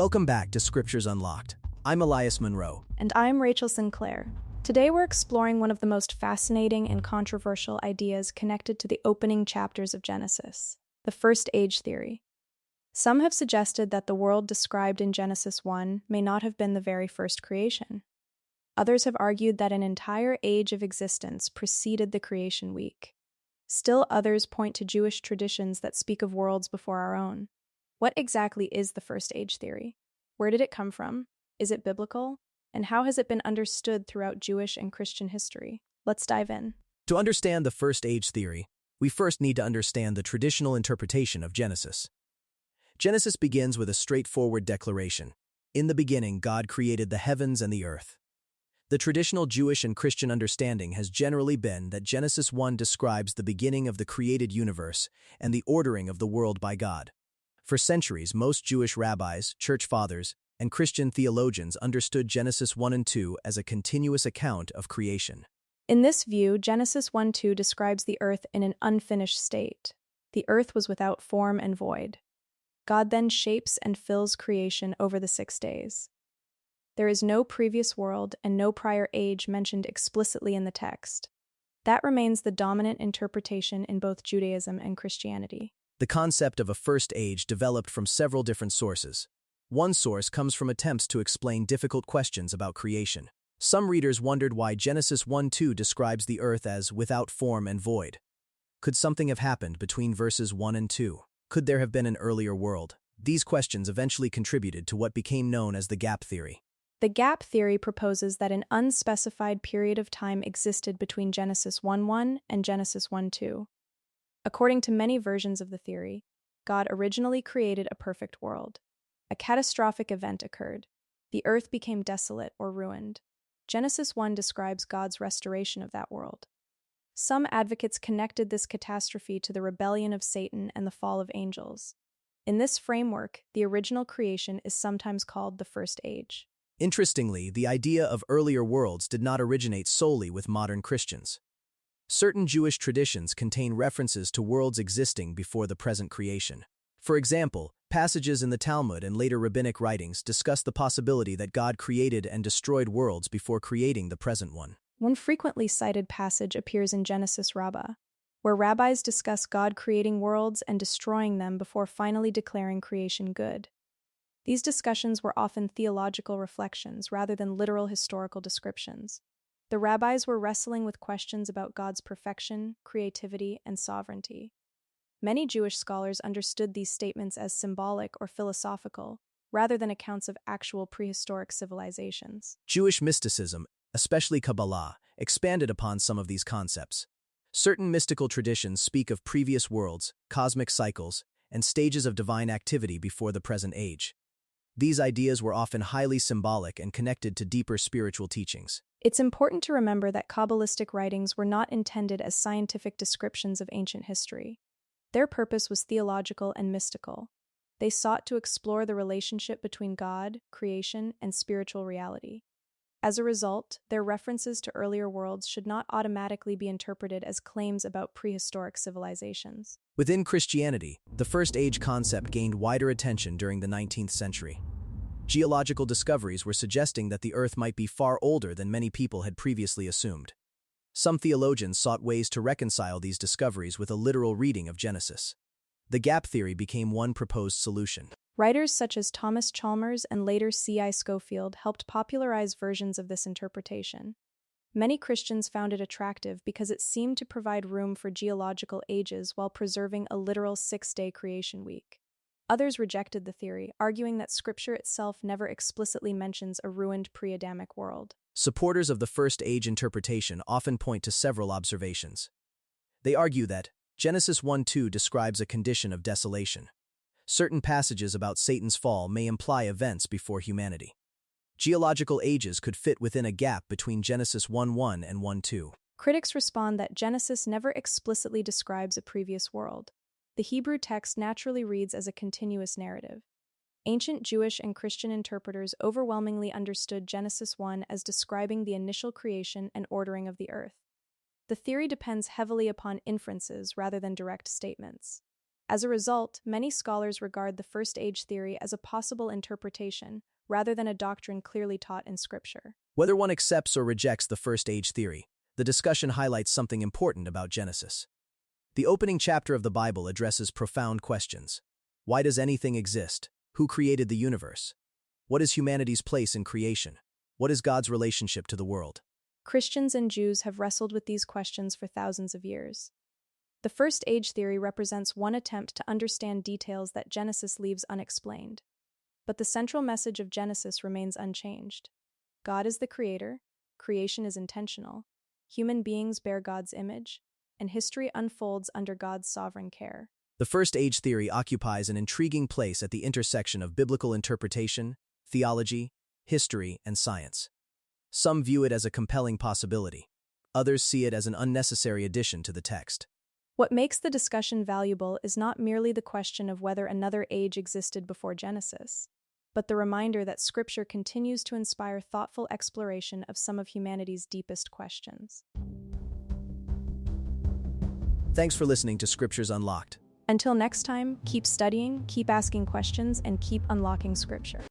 Welcome back to Scriptures Unlocked. I'm Elias Monroe. And I'm Rachel Sinclair. Today we're exploring one of the most fascinating and controversial ideas connected to the opening chapters of Genesis, the First Age theory. Some have suggested that the world described in Genesis 1 may not have been the very first creation. Others have argued that an entire age of existence preceded the creation week. Still others point to Jewish traditions that speak of worlds before our own. What exactly is the First Age theory? Where did it come from? Is it biblical? And how has it been understood throughout Jewish and Christian history? Let's dive in. To understand the First Age theory, we first need to understand the traditional interpretation of Genesis. Genesis begins with a straightforward declaration. In the beginning, God created the heavens and the earth. The traditional Jewish and Christian understanding has generally been that Genesis 1 describes the beginning of the created universe and the ordering of the world by God. For centuries, most Jewish rabbis, church fathers, and Christian theologians understood Genesis 1 and 2 as a continuous account of creation. In this view, Genesis 1:2 describes the earth in an unfinished state. The earth was without form and void. God then shapes and fills creation over the 6 days. There is no previous world and no prior age mentioned explicitly in the text. That remains the dominant interpretation in both Judaism and Christianity. The concept of a first age developed from several different sources. One source comes from attempts to explain difficult questions about creation. Some readers wondered why Genesis 1:2 describes the earth as without form and void. Could something have happened between verses 1 and 2? Could there have been an earlier world? These questions eventually contributed to what became known as the gap theory. The gap theory proposes that an unspecified period of time existed between Genesis 1:1 and Genesis 1:2. According to many versions of the theory, God originally created a perfect world. A catastrophic event occurred. The earth became desolate or ruined. Genesis 1 describes God's restoration of that world. Some advocates connected this catastrophe to the rebellion of Satan and the fall of angels. In this framework, the original creation is sometimes called the First Age. Interestingly, the idea of earlier worlds did not originate solely with modern Christians. Certain Jewish traditions contain references to worlds existing before the present creation. For example, passages in the Talmud and later rabbinic writings discuss the possibility that God created and destroyed worlds before creating the present one. One frequently cited passage appears in Genesis Rabbah, where rabbis discuss God creating worlds and destroying them before finally declaring creation good. These discussions were often theological reflections rather than literal historical descriptions. The rabbis were wrestling with questions about God's perfection, creativity, and sovereignty. Many Jewish scholars understood these statements as symbolic or philosophical, rather than accounts of actual prehistoric civilizations. Jewish mysticism, especially Kabbalah, expanded upon some of these concepts. Certain mystical traditions speak of previous worlds, cosmic cycles, and stages of divine activity before the present age. These ideas were often highly symbolic and connected to deeper spiritual teachings. It's important to remember that Kabbalistic writings were not intended as scientific descriptions of ancient history. Their purpose was theological and mystical. They sought to explore the relationship between God, creation, and spiritual reality. As a result, their references to earlier worlds should not automatically be interpreted as claims about prehistoric civilizations. Within Christianity, the First Age concept gained wider attention during the 19th century. Geological discoveries were suggesting that the Earth might be far older than many people had previously assumed. Some theologians sought ways to reconcile these discoveries with a literal reading of Genesis. The gap theory became one proposed solution. Writers such as Thomas Chalmers and later C. Scofield helped popularize versions of this interpretation. Many Christians found it attractive because it seemed to provide room for geological ages while preserving a literal 6-day creation week. Others rejected the theory, arguing that Scripture itself never explicitly mentions a ruined pre-Adamic world. Supporters of the First Age interpretation often point to several observations. They argue that Genesis 1:2 describes a condition of desolation. Certain passages about Satan's fall may imply events before humanity. Geological ages could fit within a gap between Genesis 1:1 and 1:2. Critics respond that Genesis never explicitly describes a previous world. The Hebrew text naturally reads as a continuous narrative. Ancient Jewish and Christian interpreters overwhelmingly understood Genesis 1 as describing the initial creation and ordering of the earth. The theory depends heavily upon inferences rather than direct statements. As a result, many scholars regard the First Age theory as a possible interpretation, rather than a doctrine clearly taught in Scripture. Whether one accepts or rejects the First Age theory, the discussion highlights something important about Genesis. The opening chapter of the Bible addresses profound questions. Why does anything exist? Who created the universe? What is humanity's place in creation? What is God's relationship to the world? Christians and Jews have wrestled with these questions for thousands of years. The First Age theory represents one attempt to understand details that Genesis leaves unexplained. But the central message of Genesis remains unchanged. God is the creator, creation is intentional, human beings bear God's image, and history unfolds under God's sovereign care. The First Age theory occupies an intriguing place at the intersection of biblical interpretation, theology, history, and science. Some view it as a compelling possibility. Others see it as an unnecessary addition to the text. What makes the discussion valuable is not merely the question of whether another age existed before Genesis, but the reminder that Scripture continues to inspire thoughtful exploration of some of humanity's deepest questions. Thanks for listening to Scriptures Unlocked. Until next time, keep studying, keep asking questions, and keep unlocking Scripture.